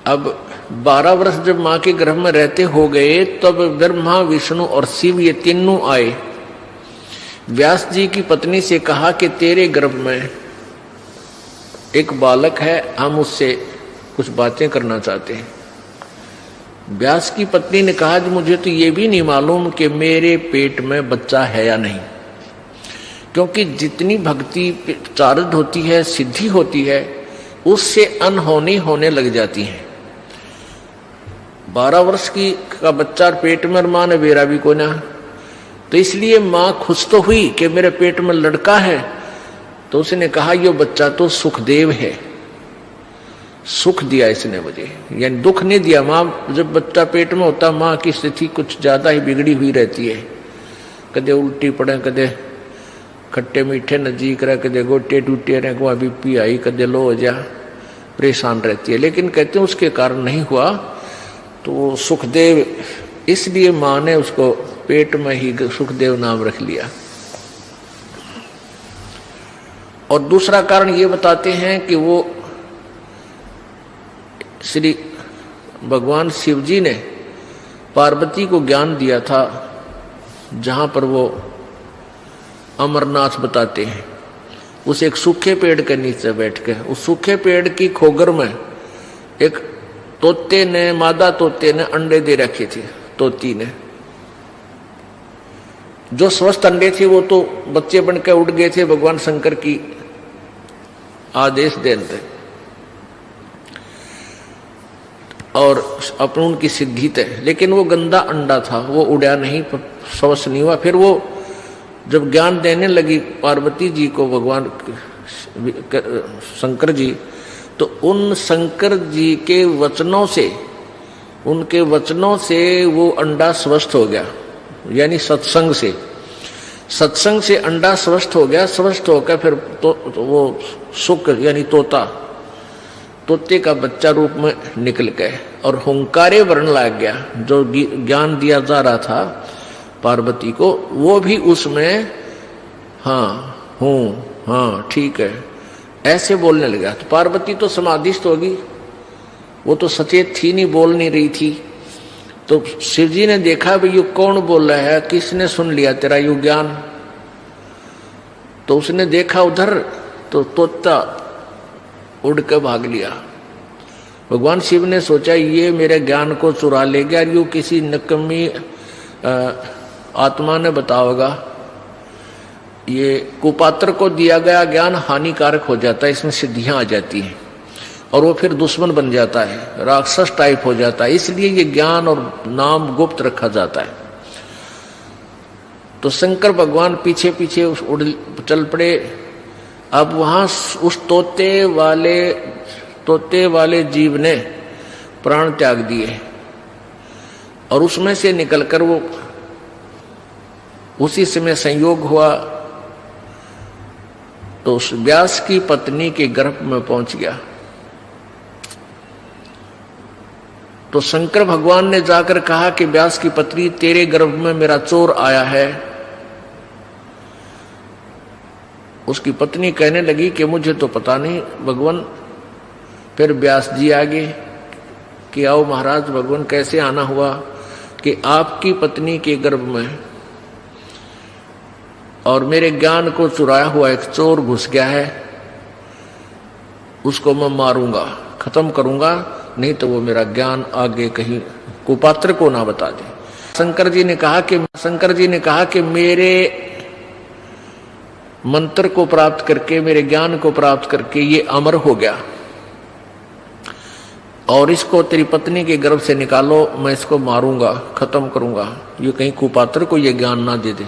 अब 12 वर्ष जब माँ के गर्भ में रहते हो गए, तब ब्रह्मा, विष्णु और शिव ये तीनों आए। व्यास जी की पत्नी से कहा कि तेरे गर्भ में एक बालक है, हम उससे कुछ बातें करना चाहते हैं। व्यास की पत्नी ने कहा कि मुझे तो ये भी नहीं मालूम कि मेरे पेट में बच्चा है या नहीं, क्योंकि जितनी भक्ति चार्ज होती है, सिद्धि होती है, उससे अनहोनी होने लग जाती है। 12 वर्ष की का बच्चा पेट में, मां ने बेरा भी को ना, तो इसलिए मां खुश तो हुई कि मेरे पेट में लड़का है। तो उसने कहा ये बच्चा तो सुखदेव है, सुख दिया इसने मुझे, यानी दुख नहीं दिया। माँ जब बच्चा पेट में होता, माँ की स्थिति कुछ ज्यादा ही बिगड़ी हुई रहती है, कदे उल्टी पड़े, कदे खट्टे मीठे नजीक रहे, कदे गोटे टूटे रहे, को बीपी आई, कदे लो हो जा, परेशान रहती है। लेकिन कहते हैं उसके कारण नहीं हुआ, तो सुखदेव, इसलिए माँ ने उसको पेट में ही सुखदेव नाम रख लिया। और दूसरा कारण ये बताते हैं कि वो श्री भगवान शिव जी ने पार्वती को ज्ञान दिया था, जहां पर वो अमरनाथ बताते हैं, उस एक सूखे पेड़ के नीचे बैठ के, उस सूखे पेड़ की खोगर में एक तोते ने, मादा तोते ने अंडे दे रखे थे। तोती ने जो स्वस्थ अंडे थे वो तो बच्चे बनकर उड़ गए थे, भगवान शंकर की आदेश देते, और अपन उनकी सिद्धि थे। लेकिन वो गंदा अंडा था, वो उड़ा नहीं, स्वस्थ नहीं हुआ। फिर वो जब ज्ञान देने लगी पार्वती जी को भगवान शंकर जी, तो उन शंकर जी के वचनों से, उनके वचनों से वो अंडा स्वस्थ हो गया, यानी सत्संग से अंडा स्वस्थ हो गया। स्वस्थ होकर फिर तो वो सुख यानी तोते का बच्चा रूप में निकल गए और हुंकारे वर्ण लग गया। जो ज्ञान दिया जा रहा था पार्वती को, वो भी उसमें हाँ हूँ, हाँ ठीक है, ऐसे बोलने लगा। तो पार्वती तो समाधिस्थ होगी, वो तो सचेत थी नहीं, बोल नहीं रही थी। तो शिव जी ने देखा भाई ये कौन बोल रहा है, किसने सुन लिया तेरा यू ज्ञान। तो उसने देखा उधर, तो तोता उड़ के भाग लिया। भगवान शिव ने सोचा ये मेरे ज्ञान को चुरा ले गया, यू किसी नकमी आत्मा ने बताओगा। ये कुपात्र को दिया गया ज्ञान हानिकारक हो जाता है, इसमें सिद्धियां आ जाती हैं और वो फिर दुश्मन बन जाता है, राक्षस टाइप हो जाता है। इसलिए ये ज्ञान और नाम गुप्त रखा जाता है। तो शंकर भगवान पीछे पीछे उड़ चल पड़े। अब वहां उस तोते वाले जीव ने प्राण त्याग दिए और उसमें से निकलकर वो उसी समय संयोग हुआ तो उस व्यास की पत्नी के गर्भ में पहुंच गया। तो शंकर भगवान ने जाकर कहा कि व्यास की पत्नी, तेरे गर्भ में मेरा चोर आया है। उसकी पत्नी कहने लगी कि मुझे तो पता नहीं भगवान। फिर व्यास जी आगे कि आओ महाराज, भगवान कैसे आना हुआ कि आपकी पत्नी के गर्भ में और मेरे ज्ञान को चुराया हुआ एक चोर घुस गया है, उसको मैं मारूंगा, खत्म करूंगा, नहीं तो वो मेरा ज्ञान आगे कहीं कुपात्र को ना बता दे। शंकर जी ने कहा कि मेरे मंत्र को प्राप्त करके, मेरे ज्ञान को प्राप्त करके ये अमर हो गया और इसको तेरी पत्नी के गर्भ से निकालो, मैं इसको मारूंगा, खत्म करूंगा, ये कहीं कुपात्र को ये ज्ञान ना दे दे।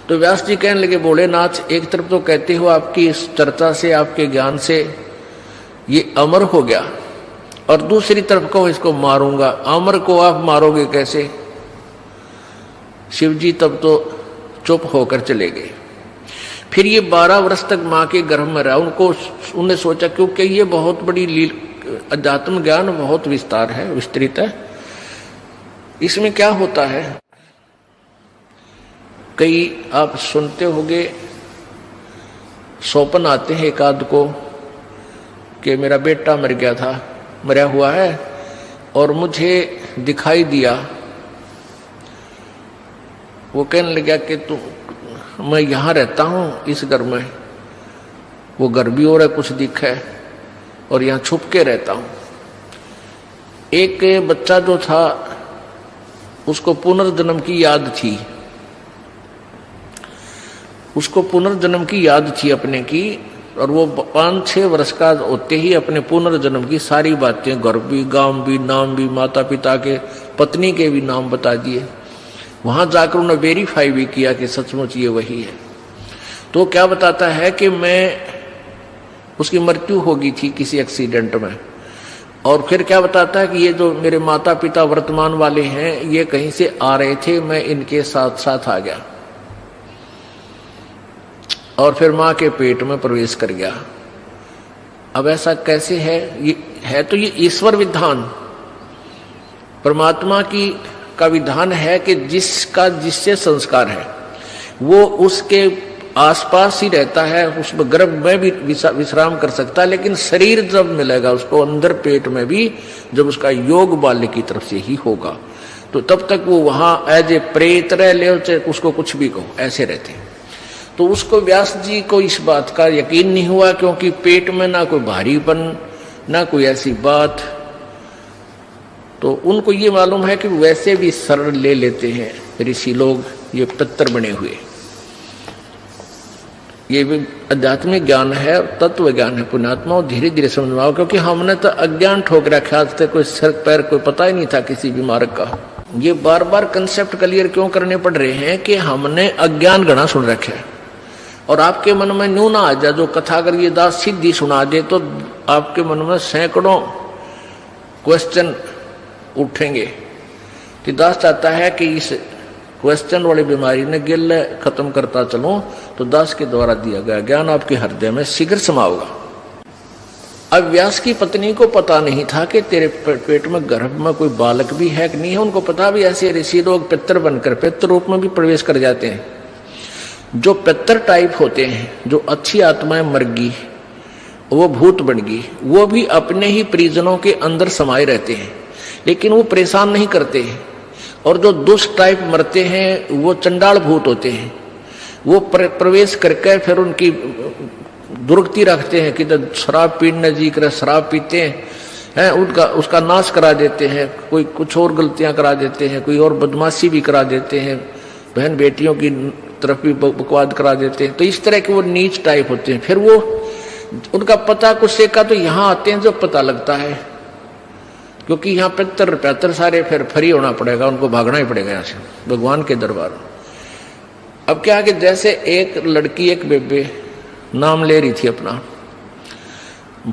तो व्यास जी कहने लगे, भोलेनाथ, एक तरफ तो कहते हो आपकी इस चर्चा से, आपके ज्ञान से ये अमर हो गया, और दूसरी तरफ को इसको मारूंगा। अमर को आप मारोगे कैसे? शिव जी तब तो चुप होकर चले गए। फिर ये 12 वर्ष तक माँ के गर्भ में रहा। उन्हें सोचा, क्योंकि ये बहुत बड़ी अध्यात्म ज्ञान बहुत विस्तार है, विस्तृत है, इसमें क्या होता है, कई आप सुनते होंगे, स्वप्न आते हैं एक आध को कि मेरा बेटा मर गया था, मरा हुआ है, और मुझे दिखाई दिया। वो कहने लगा कि तू, मैं यहाँ रहता हूँ इस घर में, वो घर भी और है कुछ दिखा है, और यहाँ छुप के रहता हूँ। एक बच्चा जो था उसको पुनर्जन्म की याद थी, उसको पुनर्जन्म की याद थी अपने की, और वो 5-6 वर्ष का होते ही अपने पुनर्जन्म की सारी बातें, घर भी, गांव भी, नाम भी, माता पिता के, पत्नी के भी नाम बता दिए। वहां जाकर उन्होंने वेरीफाई भी किया कि सचमुच ये वही है। तो क्या बताता है कि उसकी मृत्यु होगी थी किसी एक्सीडेंट में, और फिर क्या बताता है कि ये जो मेरे माता पिता वर्तमान वाले हैं ये कहीं से आ रहे थे, मैं इनके साथ साथ आ गया और फिर मां के पेट में प्रवेश कर गया। अब ऐसा कैसे है? ये है तो ये ईश्वर विधान, परमात्मा का विधान है कि जिससे संस्कार है वो उसके आसपास ही रहता है, उस गर्भ में भी विश्राम कर सकता है, लेकिन शरीर जब मिलेगा उसको अंदर पेट में भी, जब उसका योग बाल्य की तरफ से ही होगा, तो तब तक वो वहां एज ए प्रेत रह ले, उसको कुछ भी कहो, ऐसे रहते हैं। तो उसको व्यास जी को इस बात का यकीन नहीं हुआ, क्योंकि पेट में ना कोई भारीपन, ना कोई ऐसी बात। तो उनको ये मालूम है कि वैसे भी शरण ले लेते हैं ऋषि लोग, ये पितर बने हुए। ये भी आध्यात्मिक ज्ञान है, तत्व ज्ञान है पुण्यात्मा, और धीरे धीरे समझ में आओ, क्योंकि हमने तो अज्ञान ठोक रखा, आज तक कोई सर पैर कोई पता ही नहीं था किसी भी मार्ग का। ये बार बार कंसेप्ट क्लियर क्यों करने पड़ रहे हैं कि हमने अज्ञान गणा सुन रखे है, और आपके मन में न्यू ना आ जाए। जो कथा अगर ये दास सीधी सुना दे तो आपके मन में सैकड़ों क्वेश्चन उठेंगे। कि दास चाहता है कि इस क्वेश्चन वाली बीमारी ने गिल खत्म करता चलो, तो दास के द्वारा दिया गया ज्ञान आपके हृदय में शीघ्र समाओगा। अब व्यास की पत्नी को पता नहीं था कि तेरे पेट में गर्भ में कोई बालक भी है कि नहीं है। उनको पता भी ऐसे ऋषि लोग पितर बनकर पितर रूप में भी प्रवेश कर जाते हैं। जो पितर टाइप होते हैं, जो अच्छी आत्माएं मर गई, वो भूत बन गई, वो भी अपने ही परिजनों के अंदर समाये रहते हैं, लेकिन वो परेशान नहीं करते हैं। और जो दुष्ट टाइप मरते हैं वो चंडाल भूत होते हैं, वो प्रवेश करके फिर उनकी दुर्गति रखते हैं कि शराब पीने जी कर शराब पीते हैं, उसका नाश करा देते हैं, कोई कुछ और गलतियां करा देते हैं, कोई और बदमाशी भी करा देते हैं, बहन बेटियों की तरफ भी बकवाद करा देते हैं। तो इस तरह के वो नीच टाइप होते हैं। फिर वो उनका पता कुछ से का तो यहाँ आते हैं जब पता लगता है, क्योंकि यहाँ पितर सारे फिर फ्री होना पड़ेगा, उनको भागना ही पड़ेगा यहाँ से भगवान के दरबार। अब क्या है कि जैसे एक लड़की एक बेबे नाम ले रही थी अपना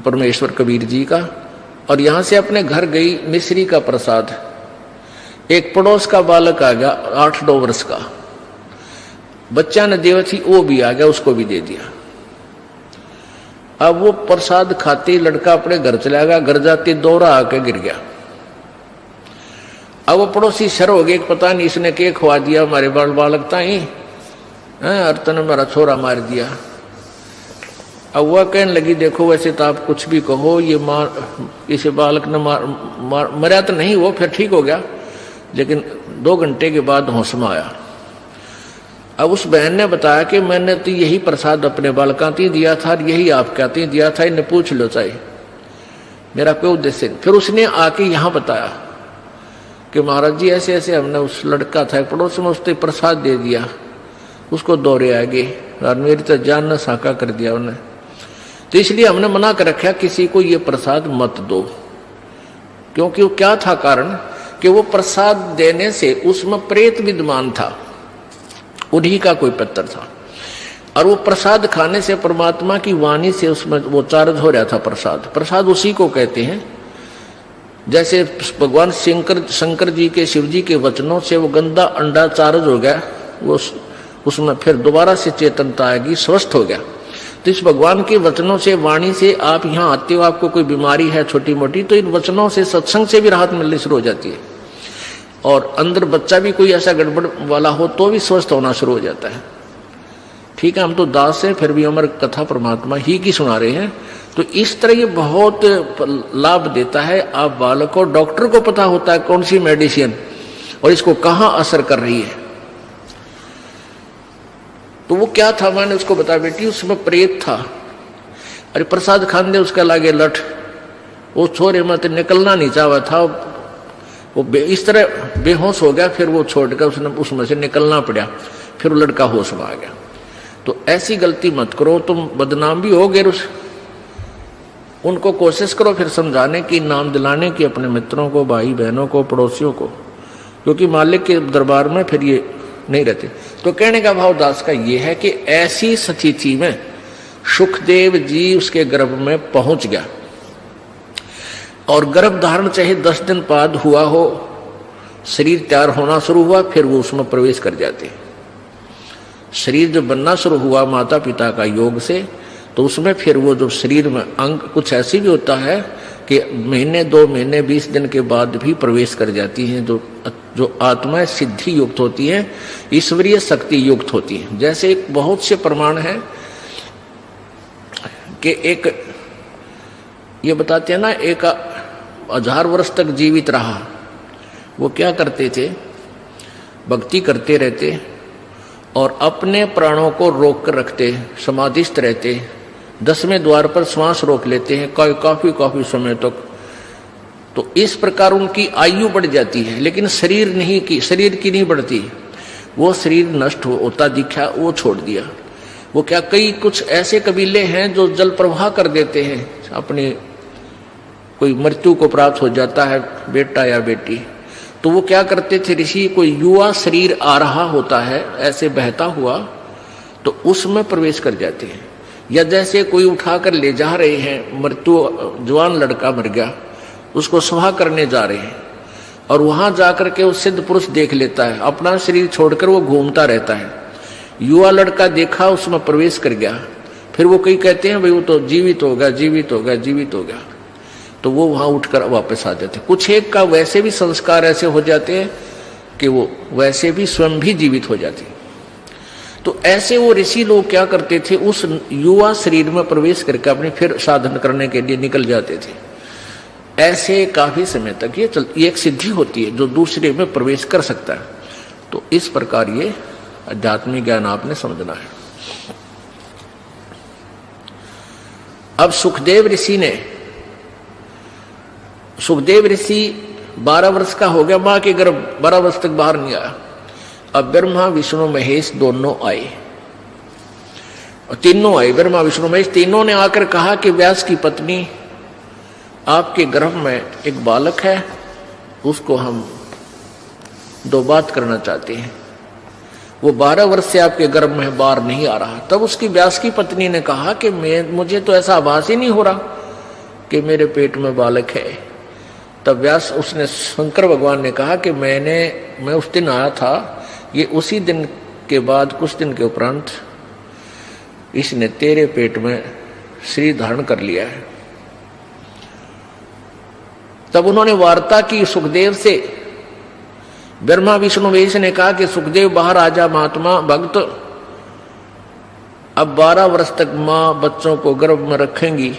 परमेश्वर कबीर जी का, और यहाँ से अपने घर गई मिश्री का प्रसाद, एक पड़ोस का बालक आ गया 8-9 वर्ष का, बच्चा ने देव थी वो भी आ गया, उसको भी दे दिया। अब वो प्रसाद खाते ही लड़का अपने घर चला गया, घर जाते दौरा आके गिर गया। अब वो पड़ोसी शर हो गए, पता नहीं इसने क्या खवा दिया हमारे बालक ताई, अर्तन ने मेरा छोरा मार दिया। अब वह कहने लगी देखो वैसे तो आप कुछ भी कहो, ये इसे बालक ने मरा तो नहीं, वो फिर ठीक हो गया, लेकिन 2 घंटे के बाद होश में आया। अब उस बहन ने बताया कि मैंने तो यही प्रसाद अपने बालका ती दिया था, यही आप कहते दिया था, इन्हें पूछ लो चाहिए मेरा कोई उद्देश्य। फिर उसने आके यहाँ बताया कि महाराज जी ऐसे ऐसे हमने उस लड़का था पड़ोस में, उसने प्रसाद दे दिया, उसको दौरे आ गए और मेरी तो जान न साका कर दिया उन्हें। तो इसलिए हमने मना कर रखा किसी को ये प्रसाद मत दो, क्योंकि वो क्या था कारण कि वो प्रसाद देने से उसमें प्रेत विद्यमान था, उन्हीं का कोई पितर था, और वो प्रसाद खाने से परमात्मा की वाणी से उसमें वो चार्ज हो रहा था। प्रसाद उसी को कहते हैं, जैसे भगवान शंकर जी के शिव जी के वचनों से वो गंदा अंडा चार्ज हो गया, वो उसमें फिर दोबारा से चेतनता आएगी, स्वस्थ हो गया। तो इस भगवान के वचनों से वाणी से आप यहाँ आते हो, आपको कोई बीमारी है छोटी मोटी, तो इन वचनों से सत्संग से भी राहत मिलनी शुरू हो जाती है, और अंदर बच्चा भी कोई ऐसा गड़बड़ वाला हो तो भी स्वस्थ होना शुरू हो जाता है। ठीक है, हम तो दास हैं, फिर भी हमारी कथा परमात्मा ही की सुना रहे हैं, तो इस तरह ये बहुत लाभ देता है। आप बालक को, डॉक्टर को पता होता है कौन सी मेडिसिन और इसको कहाँ असर कर रही है। तो वो क्या था, मैंने उसको बताया, बेटी उसमें प्रेत था। अरे प्रसाद खान दे उसका लागे लठ, वो छोरे मत निकलना नहीं चाहा था, वो इस तरह बेहोश हो गया। फिर वो छोड़कर उसने उसमें से निकलना पड़ा, फिर वो लड़का होश में आ गया। तो ऐसी गलती मत करो, तुम बदनाम भी होगे। उनको कोशिश करो फिर समझाने की, नाम दिलाने की अपने मित्रों को, भाई बहनों को, पड़ोसियों को, क्योंकि मालिक के दरबार में फिर ये नहीं रहते। तो कहने का भाव दास का ये है कि ऐसी स्थिति में सुखदेव जी उसके गर्भ में पहुंच गया, और गर्भ धारण चाहे 10 दिन बाद हुआ हो, शरीर तैयार होना शुरू हुआ, फिर वो उसमें प्रवेश कर जाते। शरीर जब बनना शुरू हुआ माता पिता का योग से, तो उसमें फिर वो जो शरीर में अंग कुछ ऐसी भी होता है कि महीने 2 महीने 20 दिन के बाद भी प्रवेश कर जाती हैं, जो आत्माएं सिद्धि युक्त होती है, ईश्वरीय शक्ति युक्त होती है। जैसे एक बहुत से प्रमाण है कि एक ये बताते हैं ना, एक 1000 वर्ष तक जीवित रहा। वो क्या करते थे, भक्ति करते रहते और अपने प्राणों को रोक कर रखते, समाधिस्थ रहते, 10वें द्वार पर श्वास रोक लेते हैं काफी समय तक। तो इस प्रकार उनकी आयु बढ़ जाती है, लेकिन शरीर की नहीं बढ़ती। वो शरीर नष्ट होता दिखा, वो छोड़ दिया। वो क्या, कई कुछ ऐसे कबीले हैं जो जल प्रवाह कर देते हैं, अपनी कोई मृत्यु को प्राप्त हो जाता है बेटा या बेटी, तो वो क्या करते थे ऋषि, कोई युवा शरीर आ रहा होता है ऐसे बहता हुआ, तो उसमें प्रवेश कर जाते हैं। या जैसे कोई उठाकर ले जा रहे हैं, मृत्यु जवान लड़का मर गया, उसको सुहा करने जा रहे हैं, और वहां जाकर के वो सिद्ध पुरुष देख लेता है, अपना शरीर छोड़कर वो घूमता रहता है। युवा लड़का देखा, उसमें प्रवेश कर गया, फिर वो कई कहते हैं भाई वो तो जीवित हो गया, तो वो वहां उठकर वापस आ जाते। कुछ एक का वैसे भी संस्कार ऐसे हो जाते हैं कि वो वैसे भी स्वयं भी जीवित हो जाते। तो ऐसे वो ऋषि लोग क्या करते थे, उस युवा शरीर में प्रवेश करके अपने फिर साधन करने के लिए निकल जाते थे। ऐसे काफी समय तक ये एक सिद्धि होती है जो दूसरे में प्रवेश कर सकता है। तो इस प्रकार ये आध्यात्मिक ज्ञान आपने समझना है। अब सुखदेव ऋषि 12 वर्ष का हो गया, मां के गर्भ 12 वर्ष तक बाहर नहीं आया। अब ब्रह्मा विष्णु महेश दोनों आए, और तीनों आए, ब्रह्मा विष्णु महेश तीनों ने आकर कहा कि व्यास की पत्नी, आपके गर्भ में एक बालक है, उसको हम 2 बात करना चाहते हैं। वो 12 वर्ष से आपके गर्भ में बाहर नहीं आ रहा। तब उसकी व्यास की पत्नी ने कहा कि मुझे तो ऐसा आभास ही नहीं हो रहा कि मेरे पेट में बालक है। तब व्यास उसने शंकर भगवान ने कहा कि मैं उस दिन आया था, ये उसी दिन के बाद कुछ दिन के उपरांत इसने तेरे पेट में शरीर धारण कर लिया है। तब उन्होंने वार्ता की सुखदेव से। ब्रह्मा विष्णु महेश ने कहा कि सुखदेव बाहर आजा महात्मा भक्त, अब 12 वर्ष तक मां बच्चों को गर्भ में रखेंगी,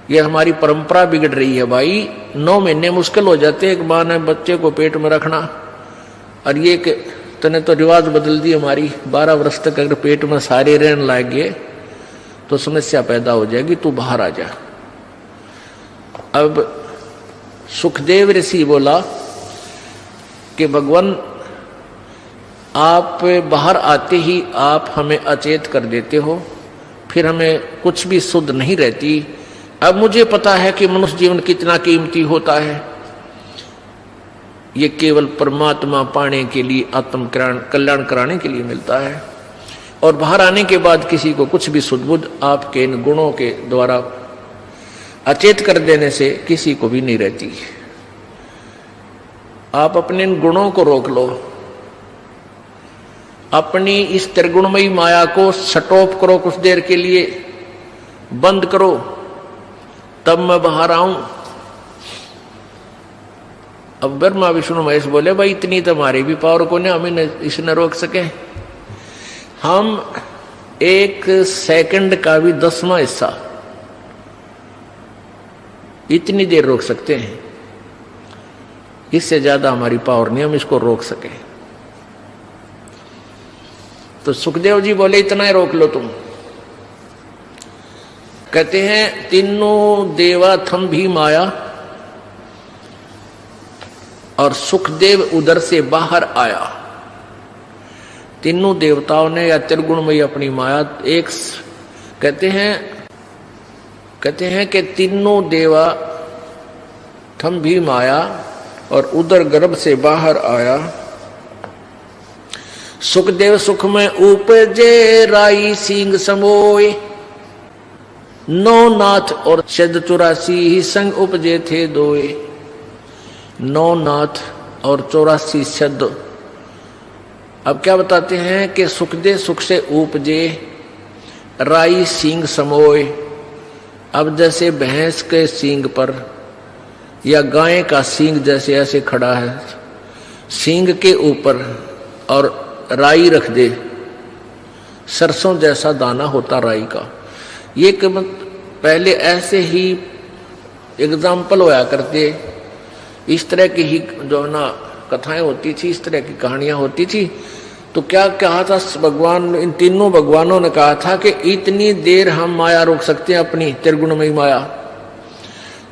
ये हमारी परंपरा बिगड़ रही है भाई। 9 महीने मुश्किल हो जाते एक मां ने बच्चे को पेट में रखना, और ये कि तूने तो रिवाज बदल दी हमारी, 12 वर्ष तक अगर पेट में सारे रहने लग गए तो समस्या पैदा हो जाएगी, तू बाहर आ जा। अब सुखदेव ऋषि बोला कि भगवान, आप बाहर आते ही आप हमें अचेत कर देते हो, फिर हमें कुछ भी शुद्ध नहीं रहती। अब मुझे पता है कि मनुष्य जीवन कितना कीमती होता है, ये केवल परमात्मा पाने के लिए, आत्म कल्याण कराने के लिए मिलता है, और बाहर आने के बाद किसी को कुछ भी शुद्ध बुद्ध आपके इन गुणों के द्वारा अचेत कर देने से किसी को भी नहीं रहती। आप अपने इन गुणों को रोक लो, अपनी इस त्रिगुणमयी माया को शटऑफ करो, कुछ देर के लिए बंद करो, तब मैं बाहर आऊं। अब ब्रह्मा विष्णु महेश बोले, भाई इतनी तो हमारी भी पावर को नहीं, हमें इसने रोक सके। हम 1 सेकंड का भी 10वां हिस्सा इतनी देर रोक सकते हैं, इससे ज्यादा हमारी पावर नहीं हम इसको रोक सके। तो सुखदेव जी बोले इतना ही रोक लो तुम। कहते हैं तीनों देवा थम भी माया और सुखदेव उधर से बाहर आया। तीनों देवताओं ने या त्रिगुणमयी अपनी माया एक कहते हैं कि तीनों देवा थम भी माया और उधर गर्भ से बाहर आया। सुखदेव सुख में उपजे राई सिंह समोय, नौ नाथ और शद 84 ही संग उपजे थे दोए। नौ नाथ और 84 शद। अब क्या बताते हैं कि सुखदेव सुख से उपजे राई सिंह समोय। अब जैसे भैंस के सींग पर या गाय का सींग जैसे ऐसे खड़ा है, सींग के ऊपर और राई रख दे, सरसों जैसा दाना होता राई का। ये पहले ऐसे ही एग्जाम्पल होया करते, इस तरह की ही जो ना कथाएं होती थी, इस तरह की कहानियां होती थी। तो क्या कहा था भगवान, इन तीनों भगवानों ने कहा था कि इतनी देर हम माया रोक सकते हैं अपनी त्रिगुणमयी माया,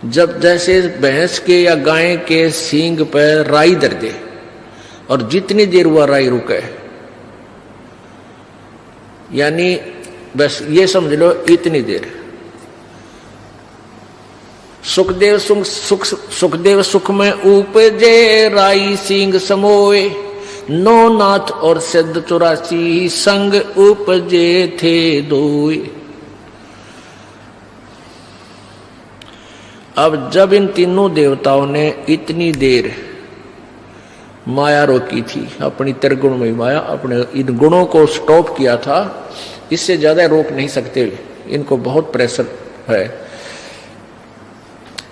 जब जैसे भैंस के या गाय के सींग पर राई दर दे और जितनी देर वह राई रुके, यानी बस ये समझ लो इतनी देर। सुखदेव सुख में उपजे राई सिंह समोए, नौ नाथ और सिद्ध 84 संग उपजे थे दोए। अब जब इन तीनों देवताओं ने इतनी देर माया रोकी थी, अपनी त्रिगुणमयी माया, अपने इन गुणों को स्टॉप किया था, इससे ज्यादा रोक नहीं सकते, इनको बहुत प्रेशर है।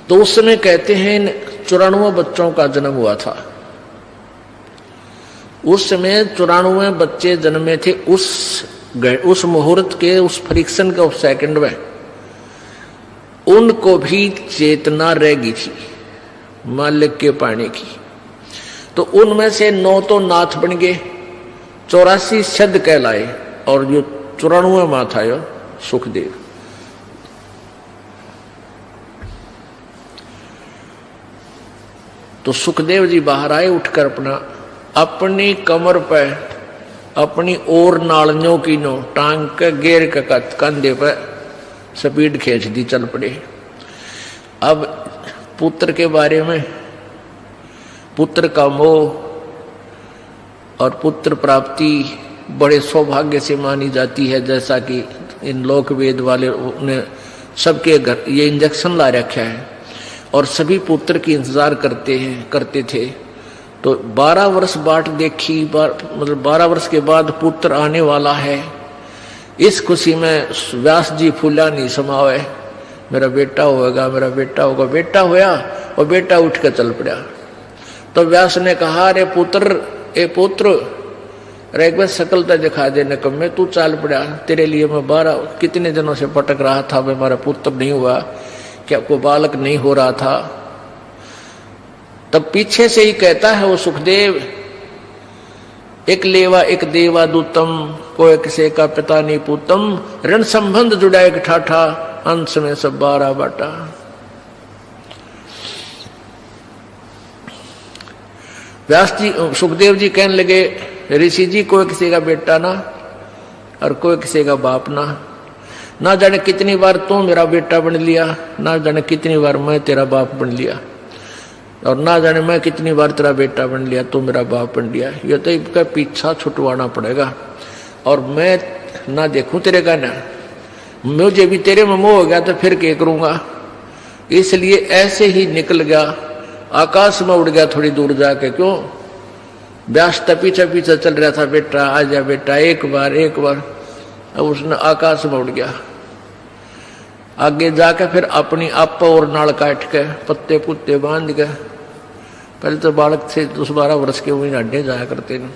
तो उस समय कहते हैं 94 बच्चों का जन्म हुआ था। उस समय 94 बच्चे जन्मे थे। उस मुहूर्त के, उस फ्रिक्शन के, उस सेकंड में उनको भी चेतना रह गई थी मालिक के पाने की। तो उनमें से 9 तो नाथ बन गए, 84 शब्द कहलाए, और जो 94 माँ था यो सुखदेव। तो सुखदेव जी बाहर आए उठकर अपनी कमर पर अपनी और नालियों की नो टांग के गेर के कंधे पर स्पीड खींच दी, चल पड़े। अब पुत्र के बारे में, पुत्र का मोह और पुत्र प्राप्ति बड़े सौभाग्य से मानी जाती है, जैसा कि इन लोक वेद वाले ने सबके घर ये इंजेक्शन ला रखा है और सभी पुत्र की इंतजार करते थे। तो 12 वर्ष बाट देखी, मतलब 12 वर्ष के बाद पुत्र आने वाला है। इस खुशी में व्यास जी फूला नहीं समावे, मेरा बेटा होगा, मेरा बेटा होगा। बेटा होया और बेटा उठ कर चल पड़ा। तो व्यास ने कहा, अरे पुत्र, ए पुत्र, अरे एक बार शकल तो दिखा दे निकम्मे, तू चाल पड़ा। तेरे लिए मैं 12 कितने दिनों से भटक रहा था, मेरा पुत्र नहीं हुआ, क्या कोई बालक नहीं हो रहा था। तब पीछे से ही कहता है वो सुखदेव, एक लेवा एक देवा दूतम, कोई किसे का पिता नहीं पूतम, ऋण संबंध जुड़ा एक ठाठा, अंश में सब 12 बाटा। व्यास जी, सुखदेव जी कहने लगे, ऋषि जी कोई किसी का बेटा ना और कोई किसी का बाप ना जाने कितनी बार तू मेरा बेटा बन लिया, ना जाने कितनी बार मैं तेरा बाप बन लिया, और ना जाने मैं कितनी बार तेरा बेटा बन लिया, तू मेरा बाप बन लिया। ये तो इसका पीछा छुटवाना पड़ेगा, और मैं ना देखूं तेरे का, ना मुझे भी तेरे में मोह हो गया तो फिर क्या करूंगा। इसलिए ऐसे ही निकल गया, आकाश में उड़ गया थोड़ी दूर जाके। क्यों? व्यास पीछे पीछे चल रहा था, बेटा आ जा बेटा, एक बार। अब उसने आकाश में उड़ गया। आगे जाके फिर अपनी आप और नाल काट के पत्ते पुत्ते बांध के, पहले तो बालक से 10-12 वर्ष के वही अड्डे जाया करते थे।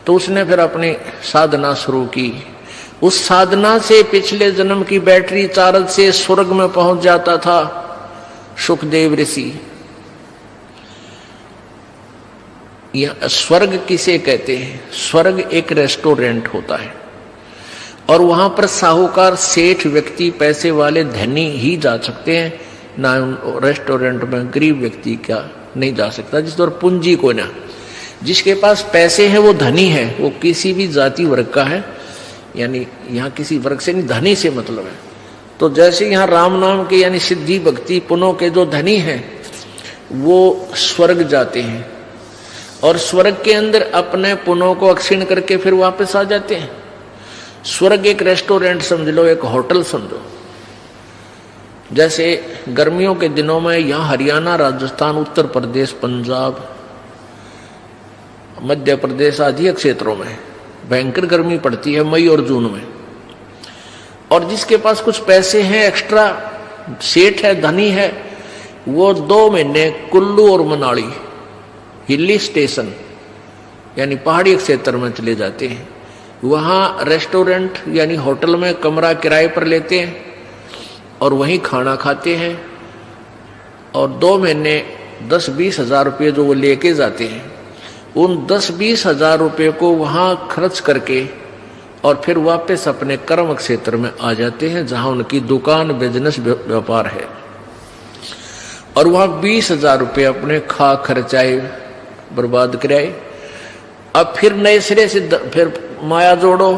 तो उसने फिर अपनी साधना शुरू की। उस साधना से पिछले जन्म की बैटरी चार्ज से स्वर्ग में पहुंच जाता था। सुखदेव ऋषि, यह स्वर्ग किसे कहते हैं? स्वर्ग एक रेस्टोरेंट होता है और वहां पर साहूकार, सेठ व्यक्ति, पैसे वाले, धनी ही जा सकते हैं, ना रेस्टोरेंट में गरीब व्यक्ति क्या नहीं जा सकता। जिस तरह पूंजी को ना, जिसके पास पैसे हैं वो धनी है, वो किसी भी जाति वर्ग का है, यानी यहाँ किसी वर्ग से नहीं, धनी से मतलब है। तो जैसे यहाँ राम नाम के यानी सिद्धि भक्ति पुनों के जो धनी हैं वो स्वर्ग जाते हैं और स्वर्ग के अंदर अपने पुनों को अक्षीण करके फिर वापस आ जाते हैं। स्वर्ग एक रेस्टोरेंट समझ लो, एक होटल समझो। जैसे गर्मियों के दिनों में यहाँ हरियाणा, राजस्थान, उत्तर प्रदेश, पंजाब, मध्य प्रदेश आदि क्षेत्रों में भयंकर गर्मी पड़ती है मई और जून में, और जिसके पास कुछ पैसे हैं, एक्स्ट्रा सेठ है, धनी है, वो 2 महीने कुल्लू और मनाली हिली स्टेशन यानी पहाड़ी क्षेत्र में चले जाते हैं। वहाँ रेस्टोरेंट यानी होटल में कमरा किराए पर लेते हैं और वहीं खाना खाते हैं और 2 महीने 10-20 हज़ार रुपये जो वो लेके जाते हैं, उन 10-20 हज़ार रुपये को वहाँ खर्च करके और फिर वापस अपने कर्म क्षेत्र में आ जाते हैं जहाँ उनकी दुकान, बिजनेस, व्यापार है, और वहाँ 20 हज़ार रुपये अपने खा खर्चाए बर्बाद कराए। अब फिर नए सिरे से फिर माया जोड़ो,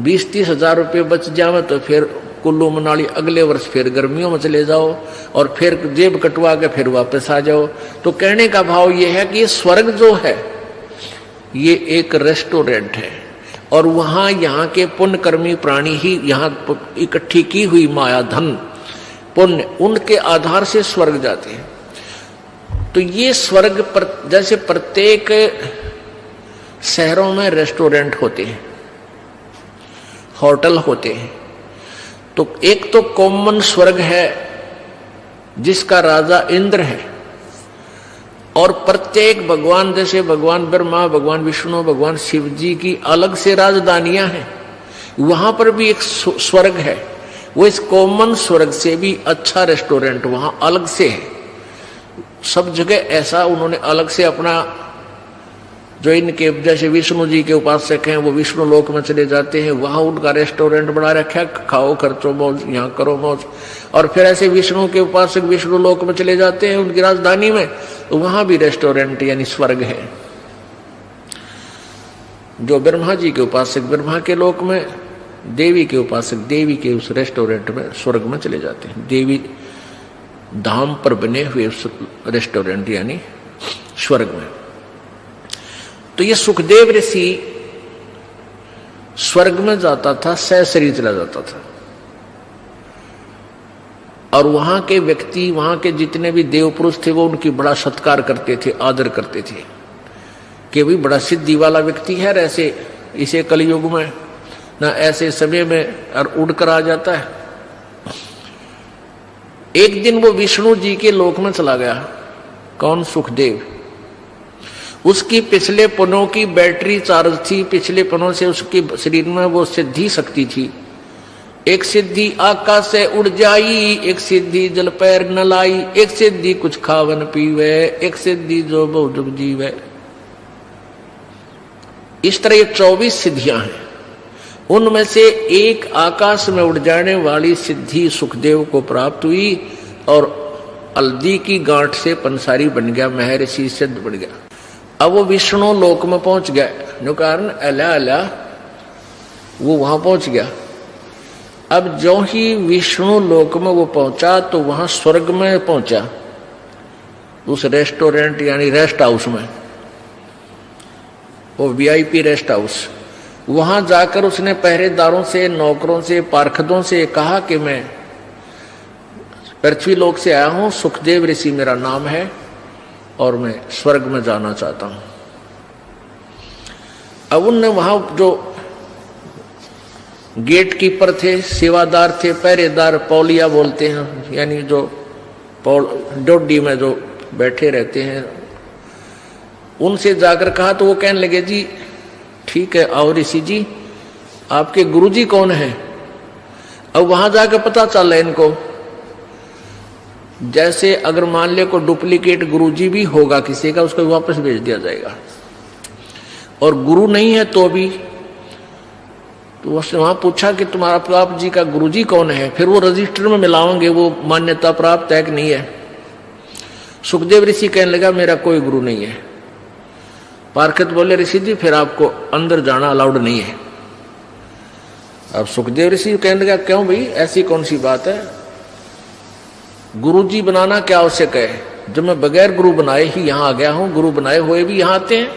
20-30 हज़ार रुपये बच जावे तो फिर कुल्लू मनाली अगले वर्ष फिर गर्मियों में चले जाओ और फिर जेब कटवा के फिर वापस आ जाओ। तो कहने का भाव ये है कि स्वर्ग जो है ये एक रेस्टोरेंट है और वहाँ यहाँ के पुण्यकर्मी प्राणी ही यहाँ इकट्ठी की हुई माया, धन, पुण्य, उनके आधार से स्वर्ग जाते हैं। तो ये स्वर्ग पर जैसे प्रत्येक शहरों में रेस्टोरेंट होते हैं, होटल होते हैं, तो एक तो कॉमन स्वर्ग है जिसका राजा इंद्र है, और प्रत्येक भगवान, जैसे भगवान ब्रह्मा, भगवान विष्णु, भगवान शिव जी की अलग से राजधानियां हैं, वहां पर भी एक स्वर्ग है। वो इस कॉमन स्वर्ग से भी अच्छा रेस्टोरेंट वहां अलग से है। सब जगह ऐसा उन्होंने अलग से अपना, जो इनके जैसे विष्णु जी के उपासक हैं वो विष्णु लोक में चले जाते हैं, वहां उनका रेस्टोरेंट बना रखा है, खाओ खर्चो मौज, यहाँ करो मौज। और फिर ऐसे विष्णु के उपासक विष्णु लोक में चले जाते हैं उनकी राजधानी में, तो वहां भी रेस्टोरेंट यानी स्वर्ग है। जो ब्रह्मा जी के उपासक ब्रह्मा के लोक में, देवी के उपासक देवी के उस रेस्टोरेंट में स्वर्ग में चले जाते हैं, देवी धाम पर बने हुए उस रेस्टोरेंट यानी स्वर्ग में। तो ये सुखदेव ऋषि स्वर्ग में जाता था, सशरीर चला जाता था, और वहां के व्यक्ति, वहां के जितने भी देव पुरुष थे वो उनकी बड़ा सत्कार करते थे, आदर करते थे कि भी बड़ा सिद्धि वाला व्यक्ति है, ऐसे इसे कलयुग में ना ऐसे समय में और उड़कर आ जाता है। एक दिन वो विष्णु जी के लोक में चला गया। कौन? सुखदेव। उसकी पिछले पनों की बैटरी चार्ज थी, पिछले पनों से उसके शरीर में वो सिद्धि शक्ति थी। एक सिद्धि आकाश से उड़ जाई, एक सिद्धि जल पैर न लाई, एक सिद्धि कुछ खावन पीवे, एक सिद्धि जो बहुजुग जीवे। इस तरह ये 24 सिद्धियां हैं। उनमें से एक आकाश में उड़ जाने वाली सिद्धि सुखदेव को प्राप्त हुई और हल्दी की गांठ से पंसारी बन गया, महर्षि सिद्ध बन गया। अब वो विष्णु लोक में पहुंच गया, जो कारण अला अला वो वहां पहुंच गया। अब जो ही विष्णु लोक में वो पहुंचा तो वहां स्वर्ग में पहुंचा, उस रेस्टोरेंट यानी रेस्ट हाउस में, वो वीआईपी रेस्ट हाउस। वहां जाकर उसने पहरेदारों से, नौकरों से, पार्षदों से कहा कि मैं पृथ्वी लोक से आया हूं, सुखदेव ऋषि मेरा नाम है और मैं स्वर्ग में जाना चाहता हूं। अब उनने वहां जो गेट कीपर थे, सेवादार थे, पहरेदार, पौलिया बोलते हैं, यानी जो डोडी में जो बैठे रहते हैं, उनसे जाकर कहा तो वो कहने लगे जी ठीक है, और ऋषि जी आपके गुरुजी कौन है? अब वहां जाकर पता चला इनको जैसे अगर मान ले को डुप्लीकेट गुरुजी भी होगा किसी का, उसको वापस भेज दिया जाएगा। और गुरु नहीं है तो भी, तो उसने वहां पूछा कि तुम्हारा आप जी का गुरुजी कौन है, फिर वो रजिस्टर में मिलाओगे, वो मान्यता प्राप्त है कि नहीं है। सुखदेव ऋषि कहने लगा मेरा कोई गुरु नहीं है। पार्षद बोले ऋषि जी फिर आपको अंदर जाना अलाउड नहीं है। अब सुखदेव ऋषि कहने लगा क्यों भाई, ऐसी कौन सी बात है, गुरुजी बनाना क्या आवश्यक है, जब मैं बगैर गुरु बनाए ही यहां आ गया हूं, गुरु बनाए हुए भी यहां आते हैं।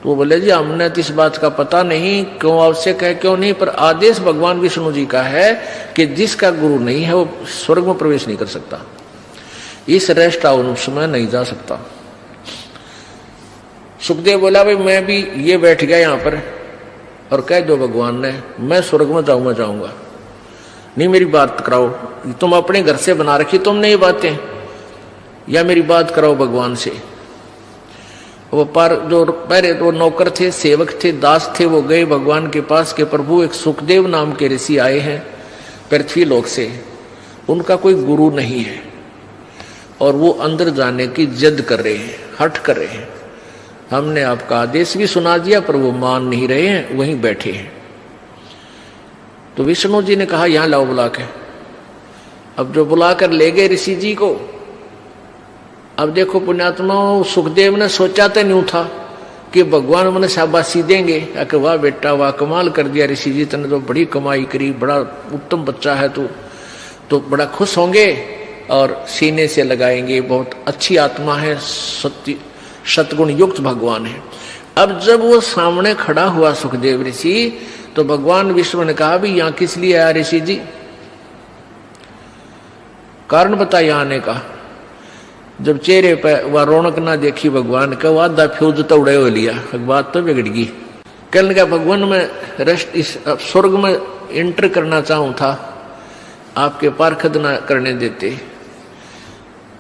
तो वो बोले जी हमने तो इस बात का पता नहीं क्यों आवश्यक है क्यों नहीं, पर आदेश भगवान विष्णु जी का है कि जिसका गुरु नहीं है वो स्वर्ग में प्रवेश नहीं कर सकता, इस रेस्ट हाउस में नहीं जा सकता। सुखदेव बोला भाई मैं भी ये बैठ गया यहां पर और कह दो भगवान ने मैं स्वर्ग में जाऊंगा, नहीं मेरी बात कराओ, तुम अपने घर से बना रखी तुमने ये बातें, या मेरी बात कराओ भगवान से। वो पर जो पहले वो नौकर थे, सेवक थे, दास थे, वो गए भगवान के पास के प्रभु एक सुखदेव नाम के ऋषि आए हैं पृथ्वी लोक से, उनका कोई गुरु नहीं है और वो अंदर जाने की जिद कर रहे हैं, हठ कर रहे हैं। हमने आपका आदेश भी सुना दिया पर वो मान नहीं रहे हैं, वहीं बैठे हैं। तो विष्णु जी ने कहा यहां लाओ बुला के। अब जो बुलाकर ले गए ऋषि जी को, अब देखो पुण्यात्मा, सुखदेव ने सोचा तो नहीं था कि भगवान मैंने शाबाशी देंगे, कि वाह बेटा वाह कमाल कर दिया ऋषि जी, तने तो बड़ी कमाई करी, बड़ा उत्तम बच्चा है तू, तो बड़ा खुश होंगे और सीने से लगाएंगे, बहुत अच्छी आत्मा है, सतगुण युक्त भगवान है। अब जब वो सामने खड़ा हुआ सुखदेव ऋषि, तो भगवान विष्णु ने कहा भी यहां किस लिए आया ऋषि जी, कारण बता यहां आने का। जब चेहरे पर वह रौनक ना देखी भगवान का, वह आधा फ्यूज तो उड़े हो लिया, बात तो बिगड़ गई। कहने लगा भगवान मैं रेस्ट इस स्वर्ग में एंटर करना चाहूं था, आपके पार्षद ना करने देते।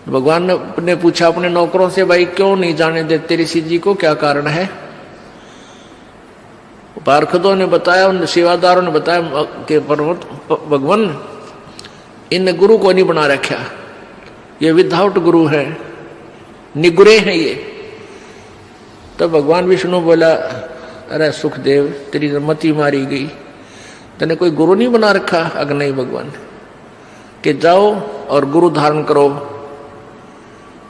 भगवान ने पूछा अपने नौकरों से भाई क्यों नहीं जाने देते ऋषि जी को, क्या कारण है। पार्षदों ने बताया, उन सेवादारों ने बताया कि भगवान इन गुरु को नहीं बना रखा, ये विदाउट गुरु है, निगुरे हैं ये। तब भगवान विष्णु बोला अरे सुखदेव तेरी मति मारी गई, तेने कोई गुरु नहीं बना रखा। अगर नहीं भगवान कि जाओ और गुरु धारण करो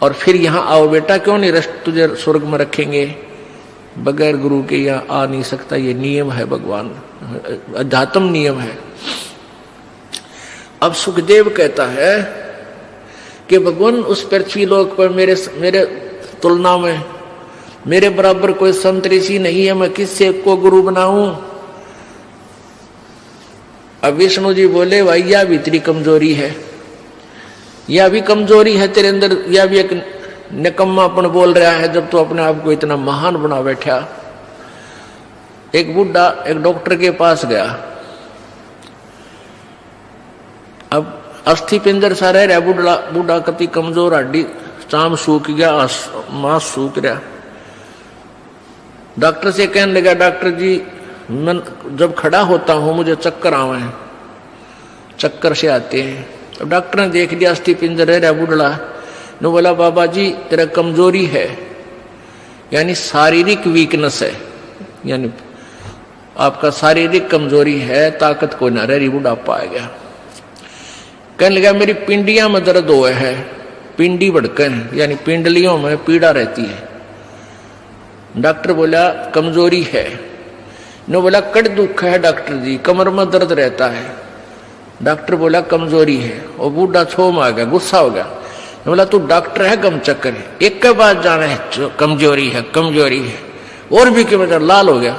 और फिर यहां आओ बेटा, क्यों नहीं रेस्ट तुझे स्वर्ग में रखेंगे, बगैर गुरु के यहां आ नहीं सकता, ये नियम है भगवान, अध्यात्म नियम है। अब सुखदेव कहता है कि भगवान उस पृथ्वी लोक पर मेरे तुलना में मेरे बराबर कोई संत ऋषि नहीं है, मैं किससे को गुरु बनाऊं। अब विष्णु जी बोले भाई यह भी तेरी कमजोरी है, यह भी कमजोरी है तेरे अंदर, यह भी एक निकम्मापन बोल रहा है जब तो अपने आप को इतना महान बना बैठा। एक बुढ़ा एक डॉक्टर के पास गया, अब अस्थि पिंजर सा रह रहा, बुढ़ा कति कमजोर, हड्डी चाम सूख गया, मांस सूख रहा। डॉक्टर से कहने लगा डॉक्टर जी मैं जब खड़ा होता हूं मुझे चक्कर आवे हैं, चक्कर से आते हैं। अब डॉक्टर ने देख लिया अस्थि पिंजर रह रहा बुढ़ा, ने बोला बाबा जी तेरा कमजोरी है, यानी शारीरिक वीकनेस है, यानी आपका शारीरिक कमजोरी है, ताकत कोई ना रही, बुढ़ापा आ गया। कहने लगा मेरी पिंडियां में दर्द हुआ है, पिंडी भड़के यानी पिंडलियों में पीड़ा रहती है। डॉक्टर बोला कमजोरी है। ने बोला कड़ दुख है डॉक्टर जी, कमर में दर्द रहता है। डॉक्टर बोला कमजोरी है। और बूढ़ा छोम आ गया, गुस्सा हो गया, बोला तू डॉक्टर है गम चक्कर, एक के बाद जाना है कमजोरी है कमजोरी है, और भी क्यों मतलब लाल हो गया।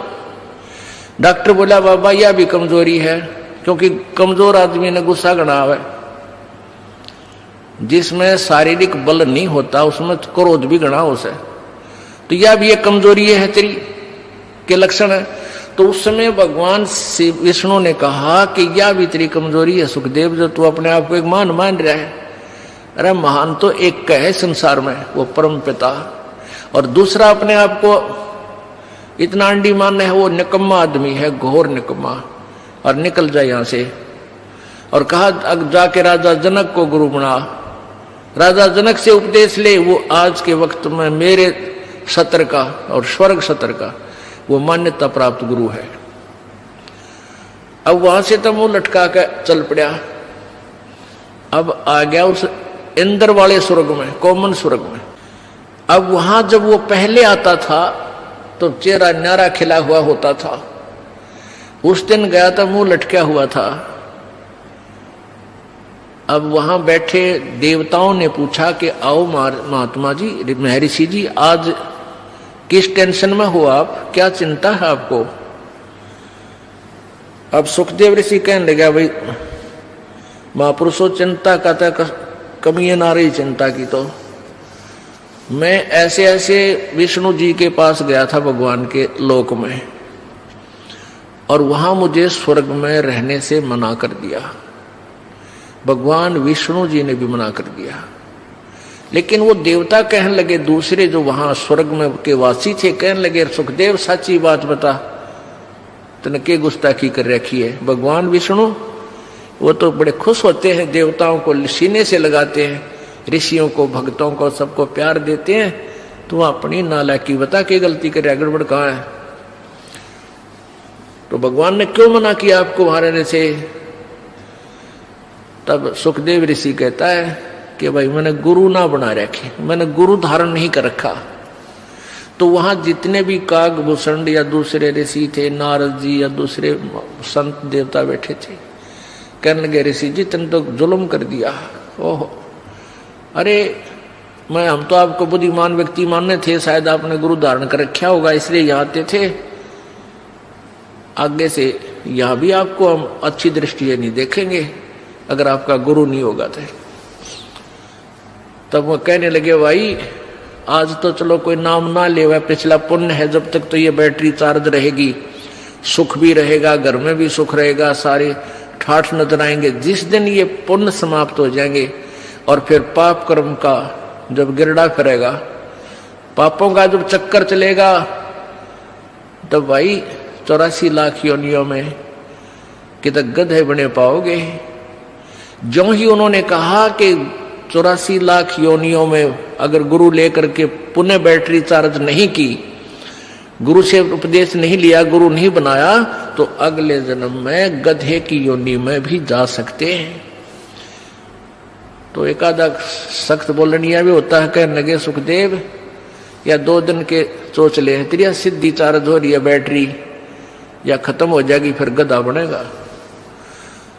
डॉक्टर बोला बाबा यह भी कमजोरी है, क्योंकि कमजोर आदमी ने गुस्सा गड़ा है, जिसमें शारीरिक बल नहीं होता उसमें क्रोध भी गणा उसे, तो यह भी एक कमजोरी है तेरी के लक्षण है। तो उस समय भगवान विष्णु ने कहा कि यह भी तेरी कमजोरी है सुखदेव, जो तू अपने आप को एक महान मान रहा है। अरे महान तो एक का है संसार में, वो परम पिता, और दूसरा अपने आप को इतना अंडी मानना है, वो निकम्मा आदमी है, घोर निकम्मा, और निकल जाए यहां से। और कहा अब जाके राजा जनक को गुरु बना, राजा जनक से उपदेश ले। वो आज के वक्त में मेरे सत्र का और स्वर्ग सत्र का वो मान्यता प्राप्त गुरु है। अब वहां से तो मुंह लटका कर चल पड़ा। अब आ गया उस इंद्र वाले स्वर्ग में, कॉमन स्वर्ग में। अब वहां जब वो पहले आता था तो चेहरा न्यारा खिला हुआ होता था। उस दिन गया था मुंह लटका हुआ था। अब वहां बैठे देवताओं ने पूछा कि आओ महात्मा जी, महर्षि जी, आज किस टेंशन में हो आप, क्या चिंता है आपको? अब सुखदेव ऋषि कहने लगा, भाई महापुरुषों चिंता का तो कमी ना रही चिंता की। तो मैं ऐसे ऐसे विष्णु जी के पास गया था भगवान के लोक में, और वहां मुझे स्वर्ग में रहने से मना कर दिया। भगवान विष्णु जी ने भी मना कर दिया। लेकिन वो देवता कहने लगे, दूसरे जो वहां स्वर्ग में के वासी थे, कहने लगे सुखदेव सच्ची बात बता, तने के गुस्ताखी कर रखी है? भगवान विष्णु वो तो बड़े खुश होते हैं, देवताओं को सीने से लगाते हैं, ऋषियों को, भक्तों को, सबको प्यार देते हैं। तो अपनी नालायकी बता के गलती करे, गड़बड़ कहाँ है? तो भगवान ने क्यों मना किया आपको वहां रहने से? तब सुखदेव ऋषि कहता है कि भाई मैंने गुरु ना बना रखे, मैंने गुरु धारण नहीं कर रखा। तो वहां जितने भी कागभूषण या दूसरे ऋषि थे, नारद जी या दूसरे संत देवता बैठे थे, कहने लगे ऋषि जी तुम तो जुल्म कर दिया। ओहो, अरे हम तो आपको बुद्धिमान व्यक्ति मानने थे, शायद आपने गुरु धारण कर रखा होगा इसलिए यहाँ आते थे। आगे से यहाँ भी आपको हम अच्छी दृष्टि से नहीं देखेंगे अगर आपका गुरु नहीं होगा तो। तब वो कहने लगे भाई आज तो चलो कोई नाम ना ले, वह पिछला पुण्य है, जब तक तो ये बैटरी चार्ज रहेगी, सुख भी रहेगा, घर में भी सुख रहेगा, सारे ठाठ नजर आएंगे। जिस दिन ये पुण्य समाप्त हो जाएंगे और फिर पाप कर्म का जब गिरडा फिरेगा, पापों का जब चक्कर चलेगा, तब भाई 84 लाख योनियों में कितने गधे बने पाओगे। जो ही उन्होंने कहा कि 84 लाख योनियों में अगर गुरु लेकर के पुनः बैटरी चार्ज नहीं की, गुरु से उपदेश नहीं लिया, गुरु नहीं बनाया, तो अगले जन्म में गधे की योनि में भी जा सकते हैं। तो एकादा सख्त बोलनिया भी होता है, कहने लगे सुखदेव या 2 दिन के सोच ले, तेरी सिद्धि चार्ज हो रही है बैटरी, या खत्म हो जाएगी फिर गधा बनेगा।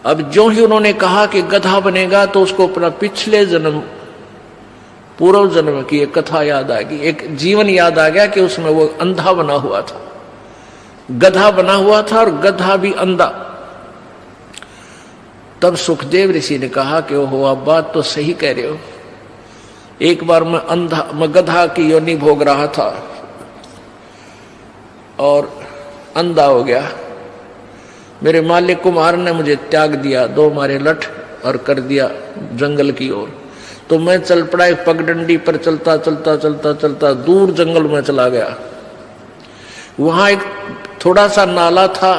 अब जो ही उन्होंने कहा कि गधा बनेगा तो उसको अपना पिछले जन्म, पूर्व जन्म की एक कथा याद आ गई, एक जीवन याद आ गया कि उसमें वो अंधा बना हुआ था, गधा बना हुआ था और गधा भी अंधा। तब सुखदेव ऋषि ने कहा कि ओहो आप बात तो सही कह रहे हो, एक बार मैं गधा की योनि भोग रहा था और अंधा हो गया। मेरे मालिक कुमार ने मुझे त्याग दिया, 2 मारे लठ और कर दिया जंगल की ओर। तो मैं चल पड़ा एक पगडंडी पर, चलता चलता चलता चलता दूर जंगल में चला गया। वहां एक थोड़ा सा नाला था,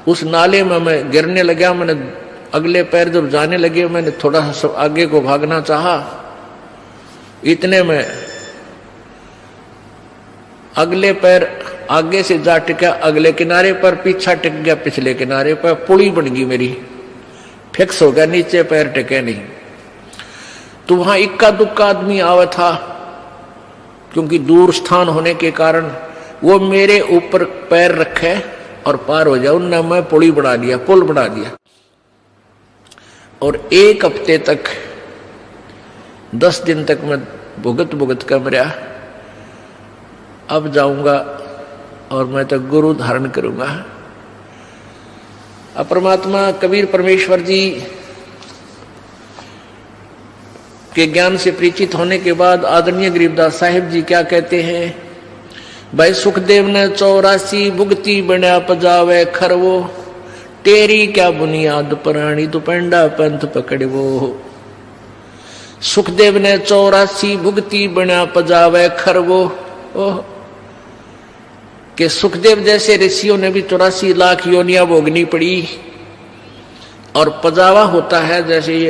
उस नाले में मैं गिरने लगा। मैंने अगले पैर जब जाने लगे, मैंने थोड़ा सा आगे को भागना चाहा, इतने में अगले पैर आगे से जा टिका अगले किनारे पर, पीछा टिक गया पिछले किनारे पर, पुली बन गई मेरी, फिक्स हो गया, नीचे पैर टिके नहीं। तो वहां इक्का दुक्का आदमी आवा था, क्योंकि दूर स्थान होने के कारण वो मेरे ऊपर पैर रखे और पार हो जाए, उनने मैं पुली बना दिया, पुल बना दिया। और 1 हफ्ते तक, 10 दिन तक मैं भुगत भुगत कर मरा। अब जाऊंगा और मैं तो गुरु धारण करूंगा। अब परमात्मा कबीर परमेश्वर जी के ज्ञान से परिचित होने के बाद आदरणीय गरीबदास साहिब जी क्या कहते हैं, भाई सुखदेव ने 84 भुगती बना पजावे खरवो, तेरी क्या बुनियाद प्राणी दुपंडा पंथ पकड़वो। सुखदेव ने 84 भुगती बना पजावे खरवो। ओह, कि सुखदेव जैसे ऋषियों ने भी 84 लाख योनियां भोगनी पड़ी और पजावा होता है जैसे ये